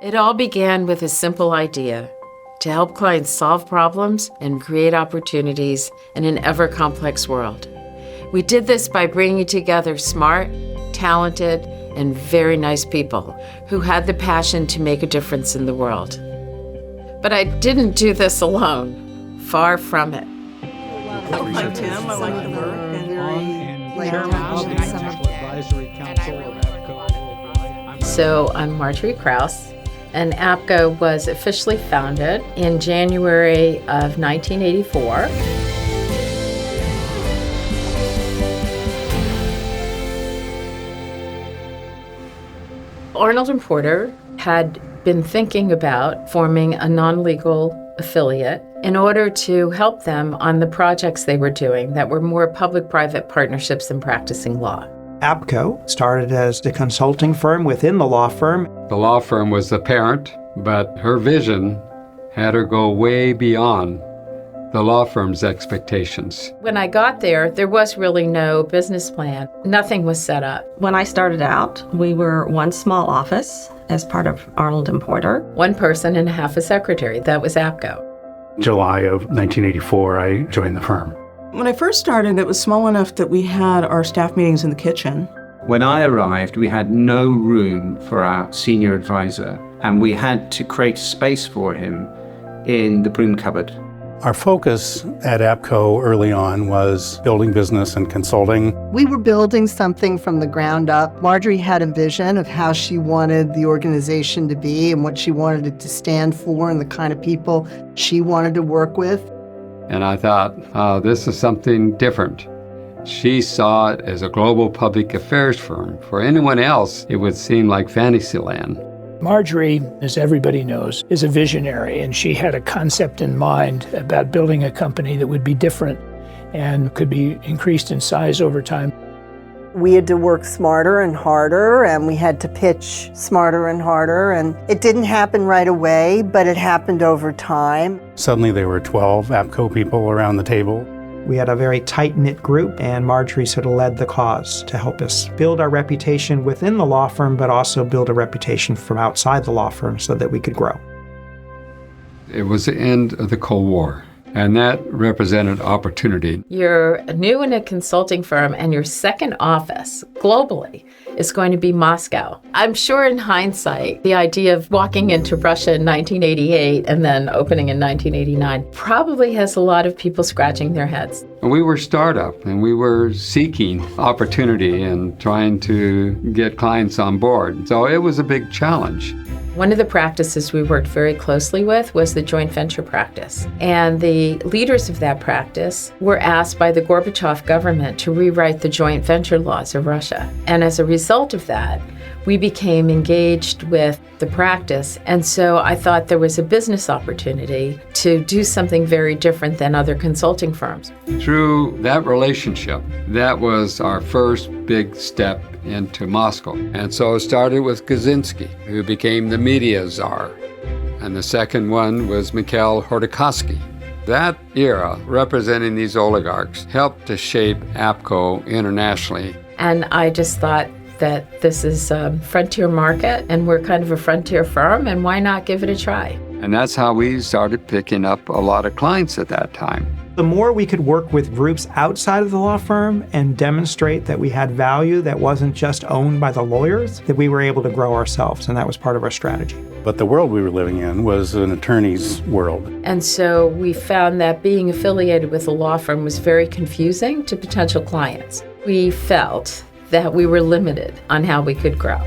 It all began with a simple idea: to help clients solve problems and create opportunities in an ever-complex world. We did this by bringing together smart, talented, and very nice people who had the passion to make a difference in the world. But I didn't do this alone. Far from it. I like Tim. I like the work. So I'm Marjorie Krause, and APCO was officially founded in January of 1984. Arnold & Porter had been thinking about forming a non-legal affiliate in order to help them on the projects they were doing that were more public-private partnerships than practicing law. APCO started as a consulting firm within the law firm. The law firm was the parent, but her vision had her go way beyond the law firm's expectations. When I got there, there was really no business plan. Nothing was set up. When I started out, we were one small office as part of Arnold & Porter. One person and half a secretary. That was APCO. July of 1984, I joined the firm. When I first started, it was small enough that we had our staff meetings in the kitchen. When I arrived, we had no room for our senior advisor, and we had to create space for him in the broom cupboard. Our focus at APCO early on was building business and consulting. We were building something from the ground up. Marjorie had a vision of how she wanted the organization to be and what she wanted it to stand for and the kind of people she wanted to work with. And I thought, oh, this is something different. She saw it as a global public affairs firm. For anyone else, it would seem like Fantasyland. Marjorie, as everybody knows, is a visionary, and she had a concept in mind about building a company that would be different and could be increased in size over time. We had to work smarter and harder, and we had to pitch smarter and harder, and it didn't happen right away, but it happened over time. Suddenly there were 12 APCO people around the table. We had a very tight-knit group, and Marjorie sort of led the cause to help us build our reputation within the law firm, but also build a reputation from outside the law firm so that we could grow. It was the end of the Cold War, and that represented opportunity. You're new in a consulting firm, and your second office globally is going to be Moscow. I'm sure in hindsight, the idea of walking into Russia in 1988 and then opening in 1989 probably has a lot of people scratching their heads. And we were startup, and we were seeking opportunity and trying to get clients on board. So it was a big challenge. One of the practices we worked very closely with was the joint venture practice. And the leaders of that practice were asked by the Gorbachev government to rewrite the joint venture laws of Russia. And as a result of that, we became engaged with the practice. And so I thought there was a business opportunity to do something very different than other consulting firms. Through that relationship, that was our first big step into Moscow. And so it started with Kaczynski, who became the media czar. And the second one was Mikhail Khodorkovsky. That era, representing these oligarchs, helped to shape APCO internationally. And I just thought that this is a frontier market, and we're kind of a frontier firm, and why not give it a try? And that's how we started picking up a lot of clients at that time. The more we could work with groups outside of the law firm and demonstrate that we had value that wasn't just owned by the lawyers, that we were able to grow ourselves, and that was part of our strategy. But the world we were living in was an attorney's world. And so we found that being affiliated with a law firm was very confusing to potential clients. We felt that we were limited on how we could grow.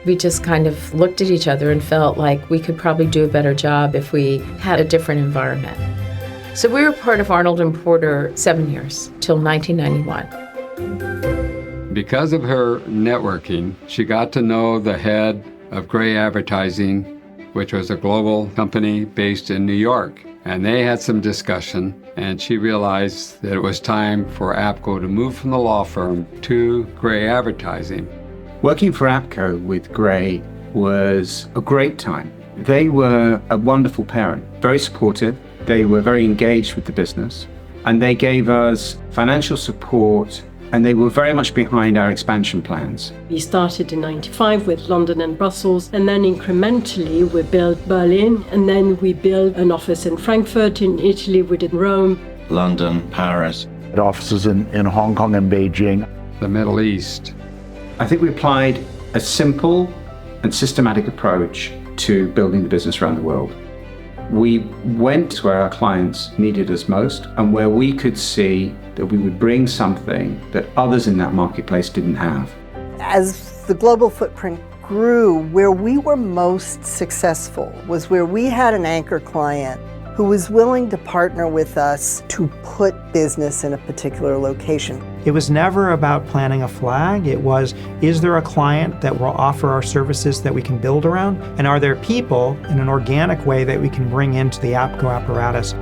We just kind of looked at each other and felt like we could probably do a better job if we had a different environment. So we were part of Arnold & Porter 7 years, till 1991. Because of her networking, she got to know the head of Gray Advertising, which was a global company based in New York. And they had some discussion, and she realized that it was time for APCO to move from the law firm to Gray Advertising. Working for APCO with Gray was a great time. They were a wonderful parent, very supportive. They were very engaged with the business, and they gave us financial support and they were very much behind our expansion plans. We started in 95 with London and Brussels, and then incrementally we built Berlin, and then we built an office in Frankfurt. In Italy we did Rome. London, Paris. Offices in Hong Kong and Beijing. The Middle East. I think we applied a simple and systematic approach to building the business around the world. We went to where our clients needed us most and where we could see that we would bring something that others in that marketplace didn't have. As the global footprint grew, where we were most successful was where we had an anchor client who was willing to partner with us to put business in a particular location. It was never about planting a flag. It was, is there a client that will offer our services that we can build around? And are there people in an organic way that we can bring into the APCO apparatus?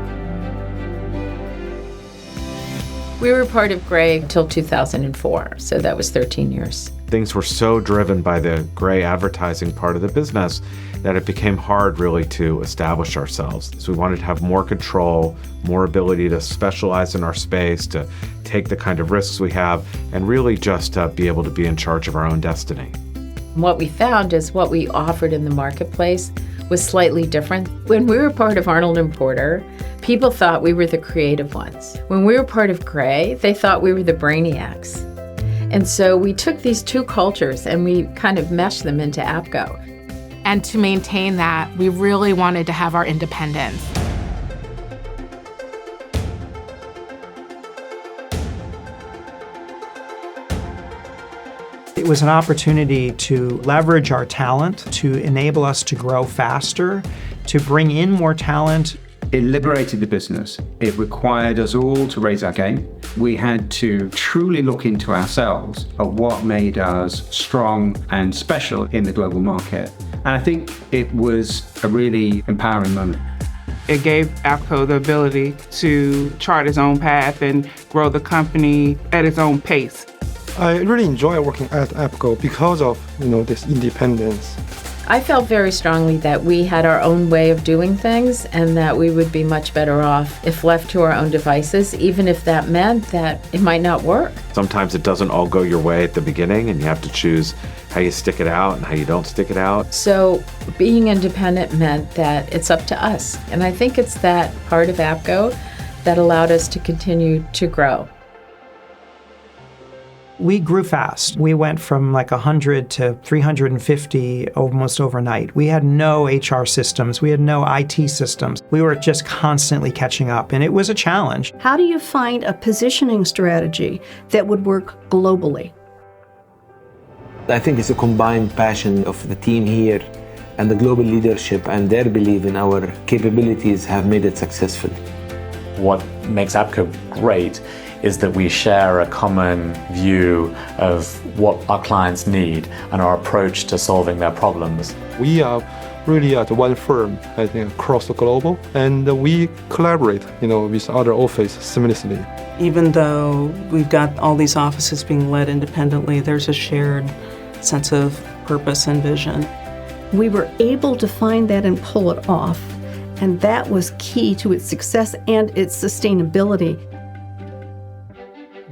We were part of Gray until 2004, so that was 13 years. Things were so driven by the Gray advertising part of the business that it became hard really to establish ourselves. So we wanted to have more control, more ability to specialize in our space, to take the kind of risks we have, and really just be able to be in charge of our own destiny. What we found is what we offered in the marketplace was slightly different. When we were part of Arnold & Porter, people thought we were the creative ones. When we were part of Gray, they thought we were the brainiacs. And so we took these two cultures and we kind of meshed them into APCO. And to maintain that, we really wanted to have our independence. It was an opportunity to leverage our talent, to enable us to grow faster, to bring in more talent. It liberated the business. It required us all to raise our game. We had to truly look into ourselves at what made us strong and special in the global market. And I think it was a really empowering moment. It gave APCO the ability to chart its own path and grow the company at its own pace. I really enjoy working at APCO because of, this independence. I felt very strongly that we had our own way of doing things and that we would be much better off if left to our own devices, even if that meant that it might not work. Sometimes it doesn't all go your way at the beginning, and you have to choose how you stick it out and how you don't stick it out. So being independent meant that it's up to us. And I think it's that part of APCO that allowed us to continue to grow. We grew fast. We went from like 100 to 350 almost overnight. We had no HR systems. We had no IT systems. We were just constantly catching up, and it was a challenge. How do you find a positioning strategy that would work globally? I think it's a combined passion of the team here and the global leadership, and their belief in our capabilities have made it successful. What makes APCO great is that we share a common view of what our clients need and our approach to solving their problems. We are really at one firm, I think, across the global, and we collaborate, with other offices seamlessly. Even though we've got all these offices being led independently, there's a shared sense of purpose and vision. We were able to find that and pull it off, and that was key to its success and its sustainability.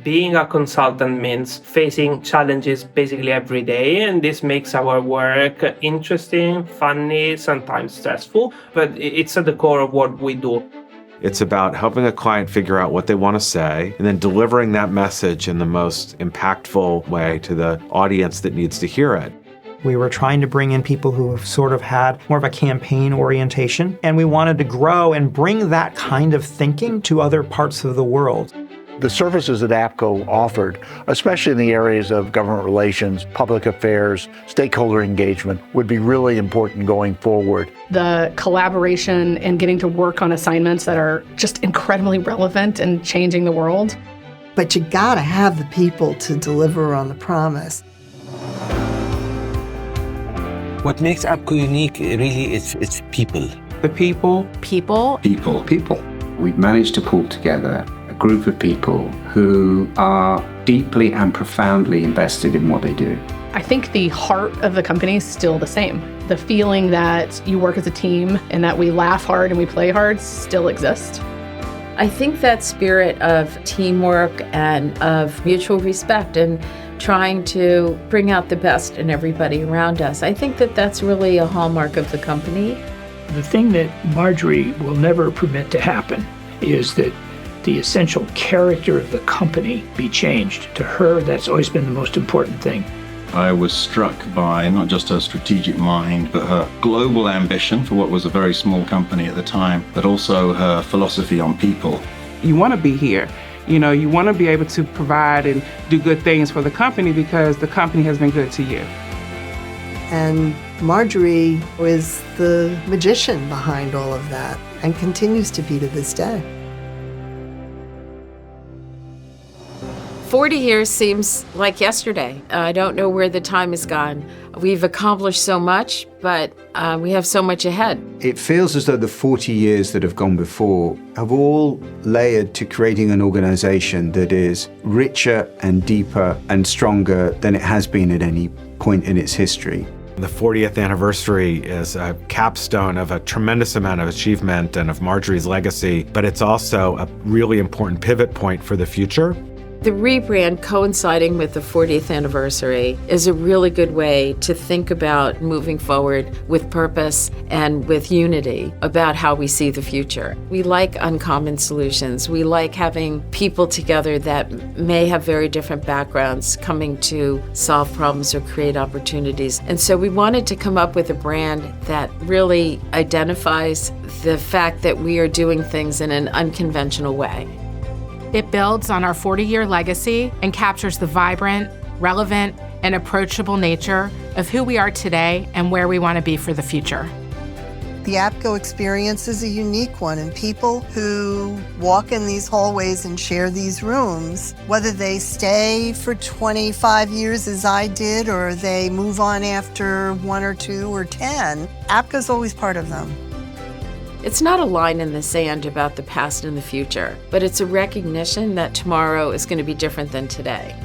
Being a consultant means facing challenges basically every day, and this makes our work interesting, funny, sometimes stressful, but it's at the core of what we do. It's about helping a client figure out what they want to say and then delivering that message in the most impactful way to the audience that needs to hear it. We were trying to bring in people who have sort of had more of a campaign orientation, and we wanted to grow and bring that kind of thinking to other parts of the world. The services that APCO offered, especially in the areas of government relations, public affairs, stakeholder engagement, would be really important going forward. The collaboration and getting to work on assignments that are just incredibly relevant and changing the world. But you gotta have the people to deliver on the promise. What makes APCO unique really is its people. The people. People. People. People. We've managed to pull together group of people who are deeply and profoundly invested in what they do. I think the heart of the company is still the same. The feeling that you work as a team and that we laugh hard and we play hard still exists. I think that spirit of teamwork and of mutual respect and trying to bring out the best in everybody around us, I think that that's really a hallmark of the company. The thing that Marjorie will never permit to happen is that the essential character of the company be changed. To her, that's always been the most important thing. I was struck by not just her strategic mind, but her global ambition for what was a very small company at the time, but also her philosophy on people. You want to be here. You know, you want to be able to provide and do good things for the company because the company has been good to you. And Marjorie is the magician behind all of that and continues to be to this day. 40 years seems like yesterday. I don't know where the time has gone. We've accomplished so much, but we have so much ahead. It feels as though the 40 years that have gone before have all layered to creating an organization that is richer and deeper and stronger than it has been at any point in its history. The 40th anniversary is a capstone of a tremendous amount of achievement and of Marjorie's legacy, but it's also a really important pivot point for the future. The rebrand coinciding with the 40th anniversary is a really good way to think about moving forward with purpose and with unity about how we see the future. We like uncommon solutions. We like having people together that may have very different backgrounds coming to solve problems or create opportunities. And so we wanted to come up with a brand that really identifies the fact that we are doing things in an unconventional way. It builds on our 40-year legacy and captures the vibrant, relevant, and approachable nature of who we are today and where we want to be for the future. The APCO experience is a unique one, and people who walk in these hallways and share these rooms, whether they stay for 25 years as I did, or they move on after 1 or 2 or 10, APCO's always part of them. It's not a line in the sand about the past and the future, but it's a recognition that tomorrow is going to be different than today.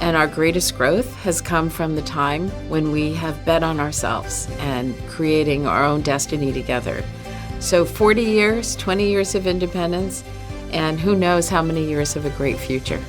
And our greatest growth has come from the time when we have bet on ourselves and creating our own destiny together. So 40 years, 20 years of independence, and who knows how many years of a great future.